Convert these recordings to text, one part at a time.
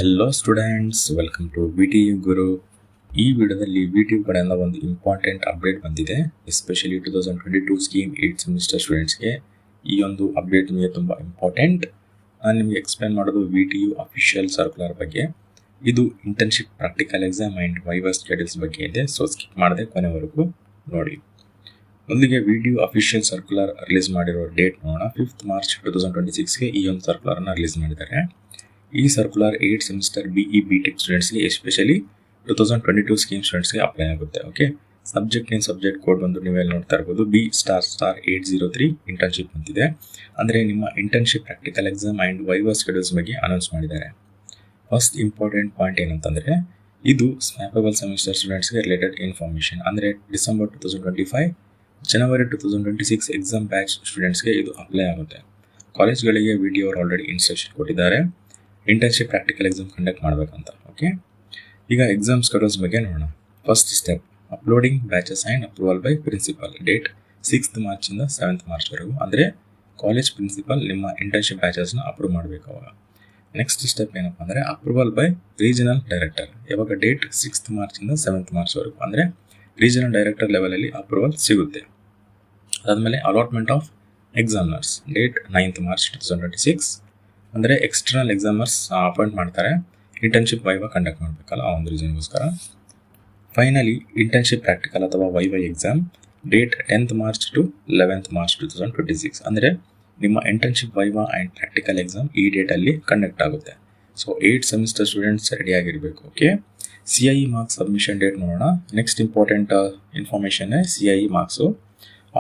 Hello students, welcome to VTU Guru. ಈ ವಿಡಿಯೋದಲ್ಲಿ VTU ಕಡೆಯಿಂದ ಒಂದು ಇಂಪಾರ್ಟೆಂಟ್ ಅಪ್ಡೇಟ್ ಬಂದಿದೆ. ಎಸ್ಪೆಷಲಿ 2022 ಸ್ಕೀಮ್ 8th ಸೆಮಿಸ್ಟರ್ ಸ್ಟೂಡೆಂಟ್ಸ್ಗೆ ಈ ಒಂದು ಅಪ್ಡೇಟ್ ನಿಮಗೆ ತುಂಬ ಇಂಪಾರ್ಟೆಂಟ್. ನಾನು ನಿಮಗೆ ಎಕ್ಸ್ಪ್ಲೇನ್ ಮಾಡೋದು VTU ಅಫಿಷಿಯಲ್ ಸರ್ಕ್ಯುಲರ್ ಬಗ್ಗೆ. ಇದು internship practical exam and viva studies ಬಗ್ಗೆ ಇದೆ. ಸೊ ಸ್ಕಿಪ್ ಮಾಡದೆ ಕೊನೆವರೆಗೂ ನೋಡಿ. ಮೊದಲಿಗೆ VTU ಅಫಿಷಿಯಲ್ ಸರ್ಕ್ಯುಲರ್ ರಿಲೀಸ್ ಮಾಡಿರೋ ಡೇಟ್ ನೋಡೋಣ. 5th ಮಾರ್ಚ್ 2026ಗೆ ಈ ಒಂದು ಸರ್ಕ್ಯುಲರ್ನ ರಿಲೀಸ್ ಮಾಡಿದ್ದಾರೆ. ಈ circular 8th semester BE BTech ಸ್ಟೂಡೆಂಟ್ಸ್ಗೆ ಎಸ್ಪೆಷಲಿ 2022 ಸ್ಕೀಮ್ ಸ್ಟೂಡೆಂಟ್ಸ್ಗೆ ಅಪ್ಲೈ ಆಗುತ್ತೆ. ಓಕೆ, ಸಬ್ಜೆಕ್ಟ್ ಕೋಡ್ ಬಂದು ನೀವೆಲ್ಲಿ ನೋಡ್ತಾ ಇರ್ಬೋದು B***803 ಇಂಟರ್ನ್ಶಿಪ್ ಅಂತಿದೆ. ಅಂದರೆ ನಿಮ್ಮ internship practical exam and viva schedules ಬಗ್ಗೆ ಅನೌನ್ಸ್ ಮಾಡಿದ್ದಾರೆ. ಫಸ್ಟ್ ಇಂಪಾರ್ಟೆಂಟ್ ಪಾಯಿಂಟ್ ಏನಂತಂದರೆ ಇದು ಸ್ನ್ಯಾಪಬಲ್ ಸೆಮಿಸ್ಟರ್ ಸ್ಟೂಡೆಂಟ್ಸ್ಗೆ ರಿಲೇಟೆಡ್ ಇನ್ಫಾರ್ಮೇಷನ್. ಅಂದರೆ ಡಿಸೆಂಬರ್ 2025 ಜನವರಿ 2026 ಎಕ್ಸಾಮ್ ಬ್ಯಾಚ್ ಸ್ಟೂಡೆಂಟ್ಸ್ಗೆ ಇದು ಅಪ್ಲೈ ಆಗುತ್ತೆ. ಕಾಲೇಜ್ಗಳಿಗೆ VTU ಅವರು ಆಲ್ರೆಡಿ ಇನ್ಸ್ಟ್ರಕ್ಷನ್ ಕೊಟ್ಟಿದ್ದಾರೆ ಇಂಟರ್ನ್ಶಿಪ್ ಪ್ರಾಕ್ಟಿಕಲ್ ಎಕ್ಸಾಮ್ ಕಂಡಕ್ಟ್ ಮಾಡಬೇಕಂತ. ಓಕೆ, ಈಗ ಎಕ್ಸಾಮ್ ಸ್ಕೆಡ್ಯೂಲ್ಸ್ ಬಗ್ಗೆ ನೋಡೋಣ. First step uploading batches and approval by principal. Date 6th ಮಾರ್ಚಿಂದ 7th ಮಾರ್ಚ್ವರೆಗೂ. ಅಂದರೆ ಕಾಲೇಜ್ ಪ್ರಿನ್ಸಿಪಲ್ ನಿಮ್ಮ ಇಂಟರ್ನ್ಶಿಪ್ ಬ್ಯಾಚಸ್ನ ಅಪ್ರೂವ್ ಮಾಡಬೇಕು ಅವಾಗ. ನೆಕ್ಸ್ಟ್ ಸ್ಟೆಪ್ ಏನಪ್ಪ ಅಂದರೆ ಅಪ್ರೂವಲ್ ಬೈ ರೀಜನಲ್ ಡೈರೆಕ್ಟರ್. ಯಾವಾಗ ಡೇಟ್ 6th ಮಾರ್ಚಿಂದ 7th ಮಾರ್ಚ್ವರೆಗೂ. ಅಂದರೆ ರೀಜನಲ್ ಡೈರೆಕ್ಟರ್ ಲೆವೆಲಲ್ಲಿ ಅಪ್ರೂವಲ್ ಸಿಗುತ್ತೆ. ಅದಾದಮೇಲೆ allotment of examiners. Date 9th March 2026. ಅಂದರೆ ಎಕ್ಸ್ಟರ್ನಲ್ ಎಕ್ಸಾಮರ್ಸ್ ಅಪಾಯಿಂಟ್ ಮಾಡ್ತಾರೆ ಇಂಟರ್ನ್ಶಿಪ್ ವೈವಾ ಕಂಡಕ್ಟ್ ಮಾಡಬೇಕಲ್ಲ, ಆ ಒಂದು ರೀಸನ್ಗೋಸ್ಕರ. ಫೈನಲಿ ಇಂಟರ್ನ್ಶಿಪ್ ಪ್ರಾಕ್ಟಿಕಲ್ ಅಥವಾ viva exam date 10th March to 11th March 2026. ಅಂದರೆ ನಿಮ್ಮ internship viva and practical exam ಈ ಡೇಟಲ್ಲಿ ಕಂಡಕ್ಟ್ ಆಗುತ್ತೆ. ಸೊ 8th ಸೆಮಿಸ್ಟರ್ ಸ್ಟೂಡೆಂಟ್ಸ್ ರೆಡಿಯಾಗಿರಬೇಕು. Okay, CIE marks submission date ನೋಡೋಣ. Next important information CIE marks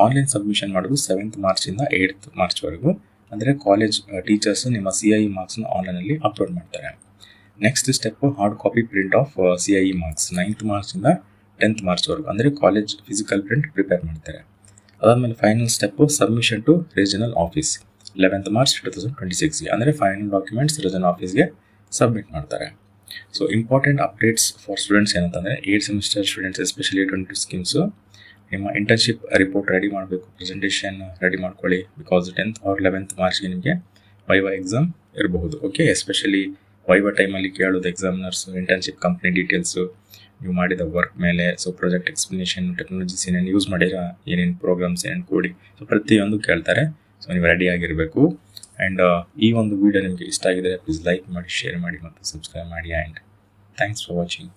online submission ಮಾಡೋದು 7th ಮಾರ್ಚಿಂದ 8th ಮಾರ್ಚ್ವರೆಗೂ. ಅಂದರೆ ಕಾಲೇಜ್ ಟೀಚರ್ಸ್ ನಿಮ್ಮ CIE ಮಾರ್ಕ್ಸ್ನ ಆನ್ಲೈನಲ್ಲಿ ಅಪ್ಲೋಡ್ ಮಾಡ್ತಾರೆ. Next step hard copy print of CIE marks 9th ಮಾರ್ಚಿಂದ 10th ಮಾರ್ಚ್ವರೆಗೂ. ಅಂದರೆ ಕಾಲೇಜ್ ಫಿಸಿಕಲ್ ಪ್ರಿಂಟ್ ಪ್ರಿಪೇರ್ ಮಾಡ್ತಾರೆ. ಅದಾದಮೇಲೆ final step submission to regional office 11th March 2026ಗೆ. ಅಂದರೆ ಫೈನಲ್ ಡಾಕ್ಯುಮೆಂಟ್ಸ್ ರೀಜನಲ್ ಆಫೀಸ್ಗೆ ಸಬ್ಮಿಟ್ ಮಾಡ್ತಾರೆ. So important updates for students ಏನಂತಂದರೆ 8th semester students especially 22 schemes ನಿಮ್ಮ ಇಂಟರ್ನ್ಶಿಪ್ ರಿಪೋರ್ಟ್ ರೆಡಿ ಮಾಡಬೇಕು, ಪ್ರೆಸೆಂಟೇಷನ್ ರೆಡಿ ಮಾಡ್ಕೊಳ್ಳಿ. ಬಿಕಾಸ್ 10th ಆರ್ 11th ಮಾರ್ಚ್ಗೆ ನಿಮಗೆ ವೈವಾ ಎಕ್ಸಾಮ್ ಇರಬಹುದು. ಓಕೆ, ಎಸ್ಪೆಷಲಿ ವೈವಾ ಟೈಮಲ್ಲಿ ಕೇಳೋದು ಎಕ್ಸಾಮ್ನರ್ಸು ಇಂಟರ್ನ್ಶಿಪ್ ಕಂಪ್ನಿ ಡೀಟೇಲ್ಸು, ನೀವು ಮಾಡಿದ ವರ್ಕ್ ಮೇಲೆ, ಸೊ ಪ್ರಾಜೆಕ್ಟ್ ಎಕ್ಸ್ಪ್ಲನೇಷನ್, ಟೆಕ್ನಾಲಜೀಸ್ ಏನೇನು ಯೂಸ್ ಮಾಡಿರ, ಏನೇನು ಪ್ರೋಗ್ರಾಮ್ಸ್, ಏನೇನು ಕೋಡಿಂಗ್, ಸೊ ಪ್ರತಿಯೊಂದು ಕೇಳ್ತಾರೆ. ಸೊ ನೀವು ರೆಡಿ ಆಗಿರಬೇಕು. ಆ್ಯಂಡ್ ಈ ಒಂದು ವಿಡಿಯೋ ನಿಮಗೆ ಇಷ್ಟ ಆಗಿದರೆ ಪ್ಲೀಸ್ ಲೈಕ್ ಮಾಡಿ, ಶೇರ್ ಮಾಡಿ ಮತ್ತು ಸಬ್ಸ್ಕ್ರೈಬ್ ಮಾಡಿ. And thanks for watching.